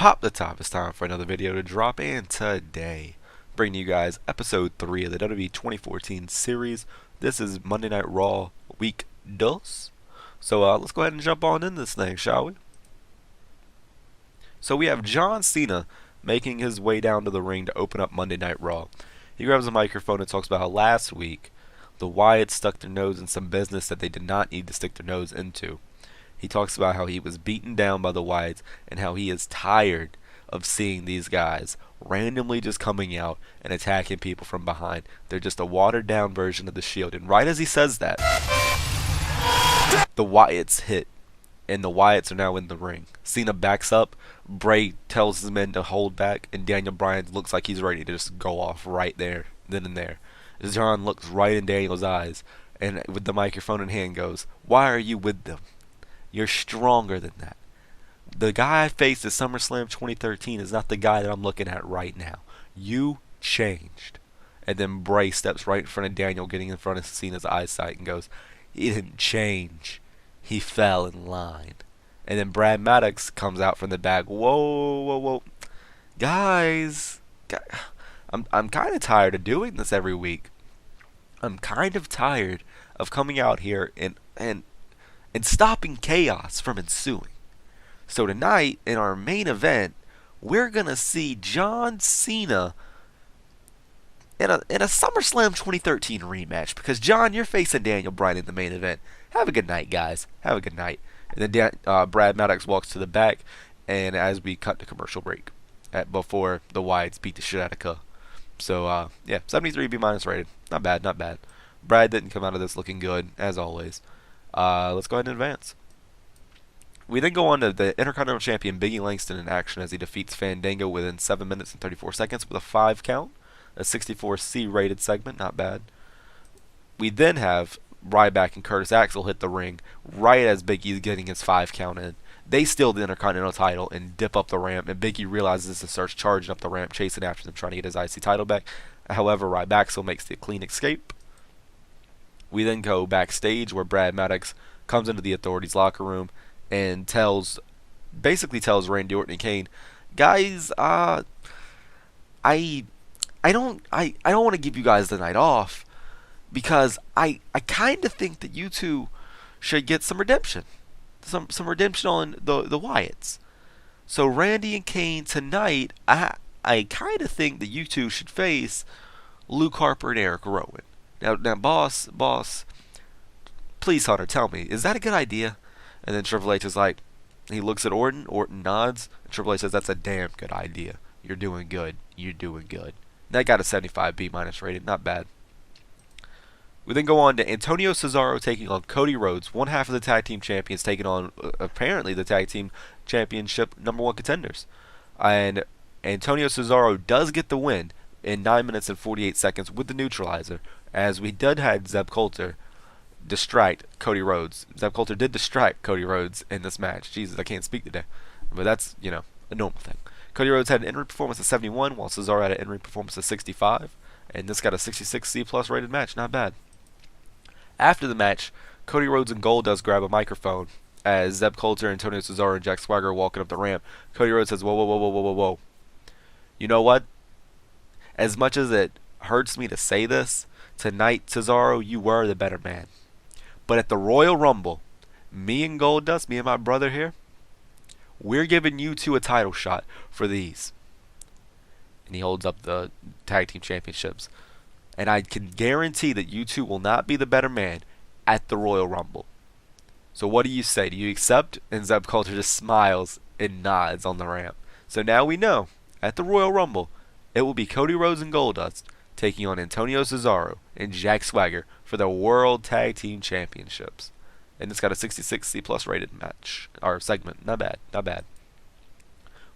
Pop the top, it's time for another video to drop, and today, bringing you guys episode 3 of the WWE 2014 series. This is Monday Night Raw week dos. So let's go ahead and jump on in this thing, shall we? So we have John Cena making his way down to the ring to open up Monday Night Raw. He grabs a microphone and talks about how last week the Wyatts stuck their nose in some business that they did not need to stick their nose into. He talks about how he was beaten down by the Wyatts and how he is tired of seeing these guys randomly just coming out and attacking people from behind. They're just a watered down version of the Shield. And right as he says that, the Wyatts hit, and the Wyatts are now in the ring. Cena backs up, Bray tells his men to hold back, and Daniel Bryan looks like he's ready to just go off right there, then and there. John looks right in Daniel's eyes and with the microphone in hand goes, "Why are you with them? You're stronger than that. The guy I faced at SummerSlam 2013 is not the guy that I'm looking at right now. You changed." And then Bray steps right in front of Daniel, getting in front of Cena's eyesight, and goes, "He didn't change. He fell in line." And then Brad Maddox comes out from the back. Whoa, whoa, whoa. Guys, I'm kind of tired of doing this every week. I'm kind of tired of coming out here and stopping chaos from ensuing. So tonight, in our main event, we're going to see John Cena in a SummerSlam 2013 rematch. Because, John, you're facing Daniel Bryan in the main event. Have a good night, guys. Have a good night. And then Brad Maddox walks to the back, and as we cut to commercial break, before the Wyatts beat the shit out of Kuh. So, yeah, 73 B- rated. Not bad, not bad. Brad didn't come out of this looking good, as always. Let's go ahead and advance. We then go on to the Intercontinental Champion Biggie Langston in action as he defeats Fandango within 7 minutes and 34 seconds with a 5 count. A 64C rated segment, not bad. We then have Ryback and Curtis Axel hit the ring right as Big E's getting his 5 count in. They steal the Intercontinental title and dip up the ramp, and Big E realizes this and starts charging up the ramp, chasing after them, trying to get his IC title back. However, Ryback still makes the clean escape. We then go backstage where Brad Maddox comes into the Authority's locker room and basically tells Randy Orton and Kane, "Guys, I don't want to give you guys the night off because I kind of think that you two should get some redemption, some redemption on the Wyatts. So Randy and Kane tonight, I kind of think that you two should face Luke Harper and Eric Rowan. Now, boss, please, Hunter, tell me, is that a good idea?" And then Triple H is like, he looks at Orton nods, and Triple H says, "That's a damn good idea. You're doing good. You're doing good." That got a 75 B- rated, not bad. We then go on to Antonio Cesaro taking on Cody Rhodes, one half of the tag team champions, taking on apparently the tag team championship #1 contenders. And Antonio Cesaro does get the win in 9 minutes and 48 seconds with the neutralizer, as we did have Zeb Coulter distract Cody Rhodes. Zeb Coulter did distract Cody Rhodes in this match. Jesus, I can't speak today. But that's, a normal thing. Cody Rhodes had an in-ring performance of 71, while Cesaro had an in-ring performance of 65. And this got a 66C+ rated match. Not bad. After the match, Cody Rhodes and Goldust grab a microphone as Zeb Coulter, Antonio Cesaro, and Jack Swagger are walking up the ramp. Cody Rhodes says, "Whoa, whoa, whoa, whoa, whoa, whoa, whoa. You know what? As much as it hurts me to say this, tonight, Cesaro, you were the better man. But at the Royal Rumble, me and Goldust, me and my brother here, we're giving you two a title shot for these." And he holds up the tag team championships. "And I can guarantee that you two will not be the better man at the Royal Rumble. So what do you say? Do you accept?" And Zeb Coulter just smiles and nods on the ramp. So now we know, at the Royal Rumble, it will be Cody Rhodes and Goldust taking on Antonio Cesaro and Jack Swagger for the World Tag Team Championships. And it's got a 66C+ rated match, or segment. Not bad, not bad.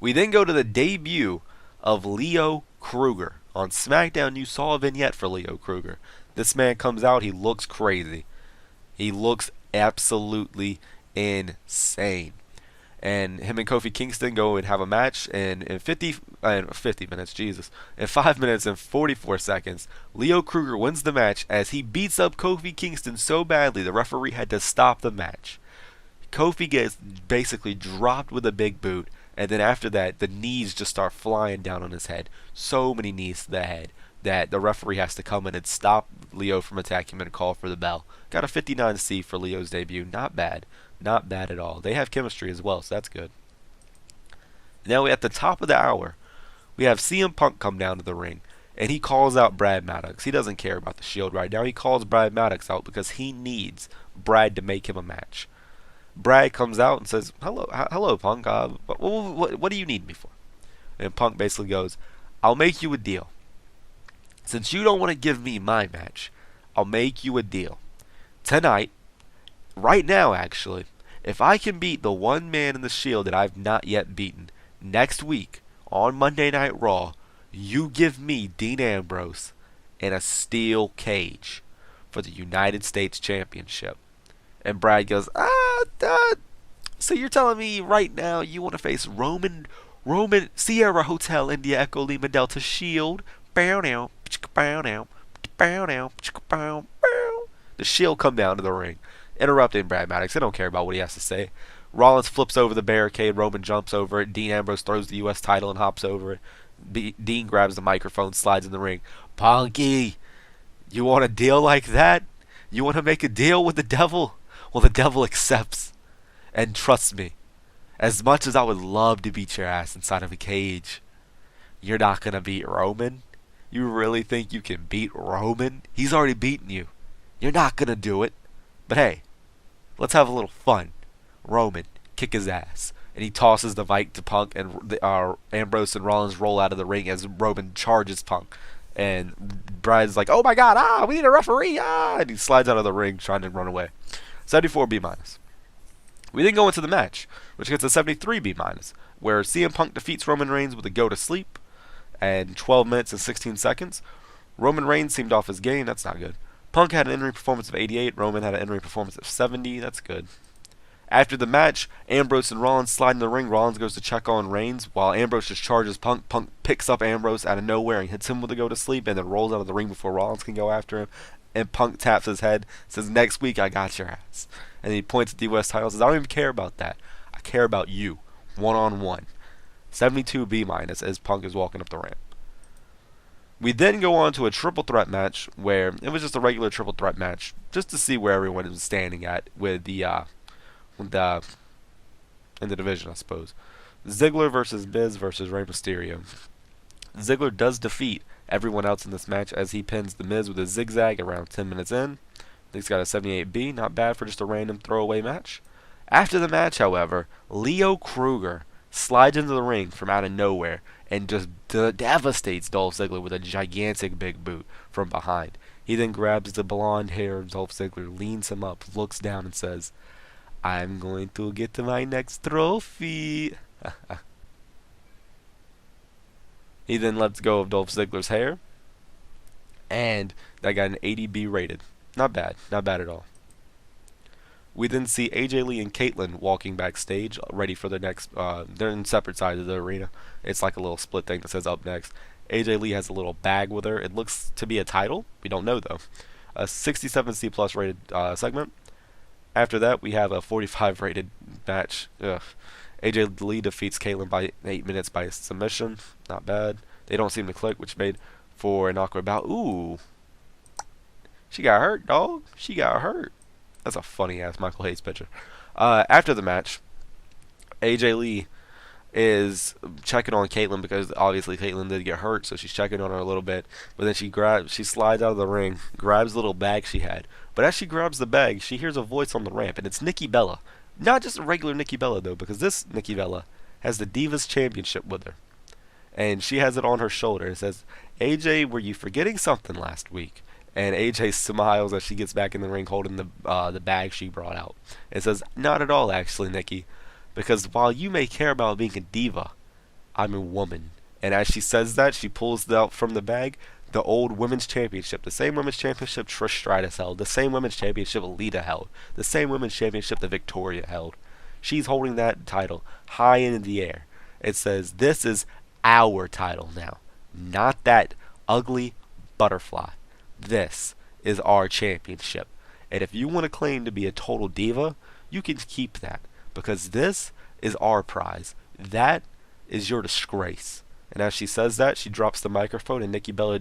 We then go to the debut of Leo Kruger. On SmackDown, you saw a vignette for Leo Kruger. This man comes out, he looks crazy. He looks absolutely insane. And him and Kofi Kingston go and have a match, and in 50 minutes, Jesus, in 5 minutes and 44 seconds, Leo Kruger wins the match as he beats up Kofi Kingston so badly the referee had to stop the match. Kofi gets basically dropped with a big boot, And then after that, the knees just start flying down on his head. So many knees to the head that the referee has to come in and stop Leo from attacking him and call for the bell. Got a 59C for Leo's debut. Not bad. Not bad at all. They have chemistry as well, so that's good. Now at the top of the hour, we have CM Punk come down to the ring, and he calls out Brad Maddox. He doesn't care about the Shield right now. He calls Brad Maddox out because he needs Brad to make him a match. Brad comes out and says, hello, Punk. What do you need me for?" And Punk basically goes, "I'll make you a deal. Since you don't want to give me my match, I'll make you a deal. Tonight, right now actually, if I can beat the one man in the Shield that I've not yet beaten, next week on Monday Night Raw, you give me Dean Ambrose in a steel cage for the United States Championship." And Brad goes, so you're telling me right now you want to face Roman Sierra Hotel India Echo Lima Delta Shield? The Shield come down to the ring, interrupting Brad Maddox. They don't care about what he has to say. Rollins flips over the barricade. Roman jumps over it. Dean Ambrose throws the U.S. title and hops over it. Dean grabs the microphone, slides in the ring. "Punky, you want a deal like that? You want to make a deal with the devil? Well, the devil accepts. And trust me, as much as I would love to beat your ass inside of a cage, you're not going to beat Roman. You really think you can beat Roman? He's already beaten you. You're not going to do it. But hey, let's have a little fun. Roman, kick his ass." And he tosses the mic to Punk, and Ambrose and Rollins roll out of the ring as Roman charges Punk. And Brad's like, "Oh my god, we need a referee, and he slides out of the ring trying to run away. 74B minus. We then go into the match, which gets a 73B minus, where CM Punk defeats Roman Reigns with a go to sleep, and 12 minutes and 16 seconds. Roman Reigns seemed off his game, that's not good. Punk had an in-ring performance of 88, Roman had an in-ring performance of 70, that's good. After the match, Ambrose and Rollins slide in the ring. Rollins goes to check on Reigns, while Ambrose just charges Punk. Punk picks up Ambrose out of nowhere and hits him with a go to sleep, and then rolls out of the ring before Rollins can go after him. And Punk taps his head, says, "Next week I got your ass." And he points at the U.S. title and says, "I don't even care about that. I care about you, one-on-one." 72B minus as Punk is walking up the ramp. We then go on to a triple threat match where it was just a regular triple threat match, just to see where everyone is standing at with the in the division, I suppose. Ziggler versus Miz versus Rey Mysterio. Ziggler does defeat everyone else in this match as he pins the Miz with a zigzag around 10 minutes in. He's got a 78B, not bad for just a random throwaway match. After the match, however, Leo Kruger slides into the ring from out of nowhere and just devastates Dolph Ziggler with a gigantic big boot from behind. He then grabs the blonde hair of Dolph Ziggler, leans him up, looks down and says, "I'm going to get to my next trophy." He then lets go of Dolph Ziggler's hair, and that got an 80B rated. Not bad. Not bad at all. We then see AJ Lee and Caitlyn walking backstage, ready for their next. They're in separate sides of the arena. It's like a little split thing that says "up next." AJ Lee has a little bag with her. It looks to be a title. We don't know though. A 67C plus rated segment. After that, we have a 45 rated match. AJ Lee defeats Caitlyn by 8 minutes by submission. Not bad. They don't seem to click, which made for an awkward bout. Ooh. She got hurt, dog. She got hurt. That's a funny-ass Michael Hayes picture. After the match, AJ Lee is checking on Caitlyn because obviously Caitlyn did get hurt, so she's checking on her a little bit. But then she slides out of the ring, grabs the little bag she had. But as she grabs the bag, she hears a voice on the ramp, and it's Nikki Bella. Not just a regular Nikki Bella, though, because this Nikki Bella has the Divas Championship with her. And she has it on her shoulder. It says, "AJ, were you forgetting something last week?" And AJ smiles as she gets back in the ring holding the bag she brought out. It says, "Not at all, actually, Nikki. Because while you may care about being a diva, I'm a woman." And as she says that, she pulls out from the bag the old women's championship. The same women's championship Trish Stratus held. The same women's championship Alita held. The same women's championship that Victoria held. She's holding that title high in the air. It says, "This is our title now. Not that ugly butterfly. This is our championship. And if you want to claim to be a total diva, you can keep that. Because this is our prize. That is your disgrace. And as she says that, she drops the microphone, and Nikki Bella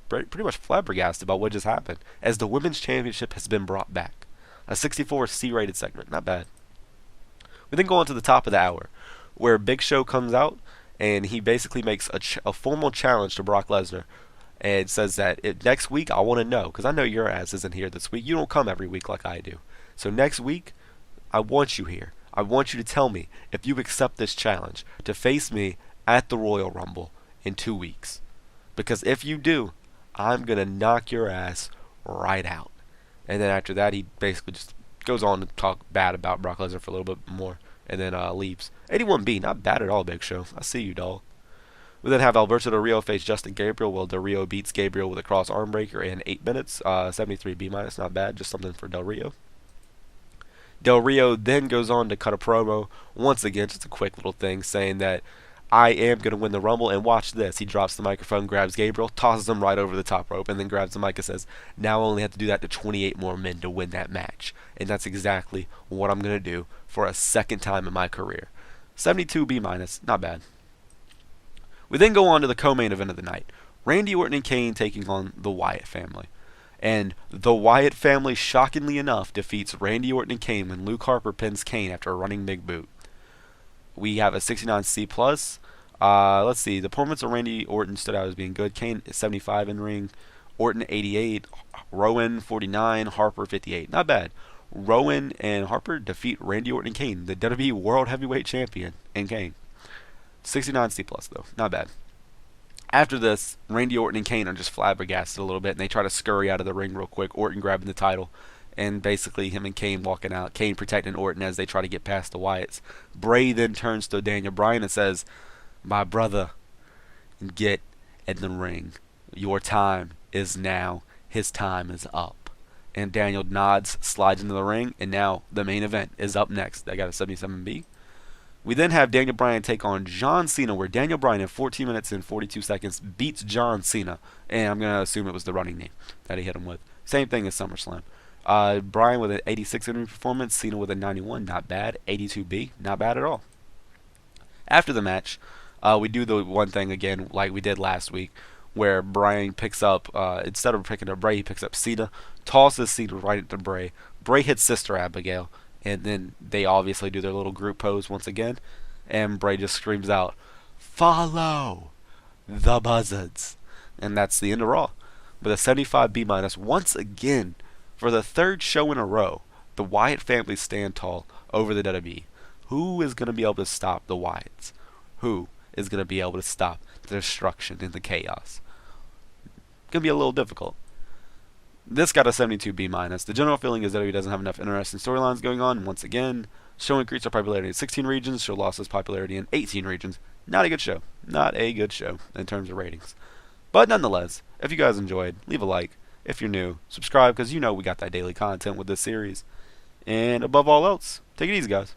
pretty much flabbergasted about what just happened, as the women's championship has been brought back. A 64 C-rated segment, not bad. We then go on to the top of the hour, where Big Show comes out, and he basically makes a formal challenge to Brock Lesnar, and says that next week I want to know, because I know your ass isn't here this week. You don't come every week like I do. So next week, I want you here. I want you to tell me if you accept this challenge to face me at the Royal Rumble in 2 weeks. Because if you do, I'm going to knock your ass right out. And then after that, he basically just goes on to talk bad about Brock Lesnar for a little bit more, and then leaves. 81B, not bad at all, Big Show. I see you, dog. We then have Alberto Del Rio face Justin Gabriel. Well, Del Rio beats Gabriel with a cross arm breaker in 8 minutes. 73B minus, not bad. Just something for Del Rio. Del Rio then goes on to cut a promo. Once again, just a quick little thing saying that I am going to win the Rumble. And watch this. He drops the microphone, grabs Gabriel, tosses him right over the top rope, and then grabs the mic and says, now I only have to do that to 28 more men to win that match. And that's exactly what I'm going to do for a second time in my career. 72B minus, not bad. We then go on to the co-main event of the night. Randy Orton and Kane taking on the Wyatt family. And the Wyatt family, shockingly enough, defeats Randy Orton and Kane when Luke Harper pins Kane after a running big boot. We have a 69C+. Let's see. The performance of Randy Orton stood out as being good. Kane is 75 in ring. Orton 88. Rowan 49. Harper 58. Not bad. Rowan and Harper defeat Randy Orton and Kane, the WWE World Heavyweight Champion, and Kane. 69C+, though. Not bad. After this, Randy Orton and Kane are just flabbergasted a little bit, and they try to scurry out of the ring real quick. Orton grabbing the title, and basically him and Kane walking out. Kane protecting Orton as they try to get past the Wyatts. Bray then turns to Daniel Bryan and says, my brother, get in the ring. Your time is now. His time is up. And Daniel nods, slides into the ring, and now the main event is up next. I got a 77B. We then have Daniel Bryan take on John Cena, where Daniel Bryan in 14 minutes and 42 seconds beats John Cena. And I'm going to assume it was the running name that he hit him with. Same thing as SummerSlam. Bryan with an 86 in performance, Cena with a 91, not bad. 82B, not bad at all. After the match, we do the one thing again like we did last week, where Bryan picks up, instead of picking up Bray, he picks up Cena, tosses Cena right into Bray. Bray hits Sister Abigail. And then they obviously do their little group pose once again. And Bray just screams out, follow the Buzzards. And that's the end of Raw. With a 75B minus, once again, for the third show in a row, the Wyatt family stand tall over the WWE. Who is going to be able to stop the Wyatts? Who is going to be able to stop the destruction and the chaos? Going to be a little difficult. This got a 72B minus. The general feeling is that WWE doesn't have enough interesting storylines going on. Once again, show increased our popularity in 16 regions, show lost its popularity in 18 regions. Not a good show. Not a good show in terms of ratings. But nonetheless, if you guys enjoyed, leave a like. If you're new, subscribe, because you know we got that daily content with this series. And above all else, take it easy, guys.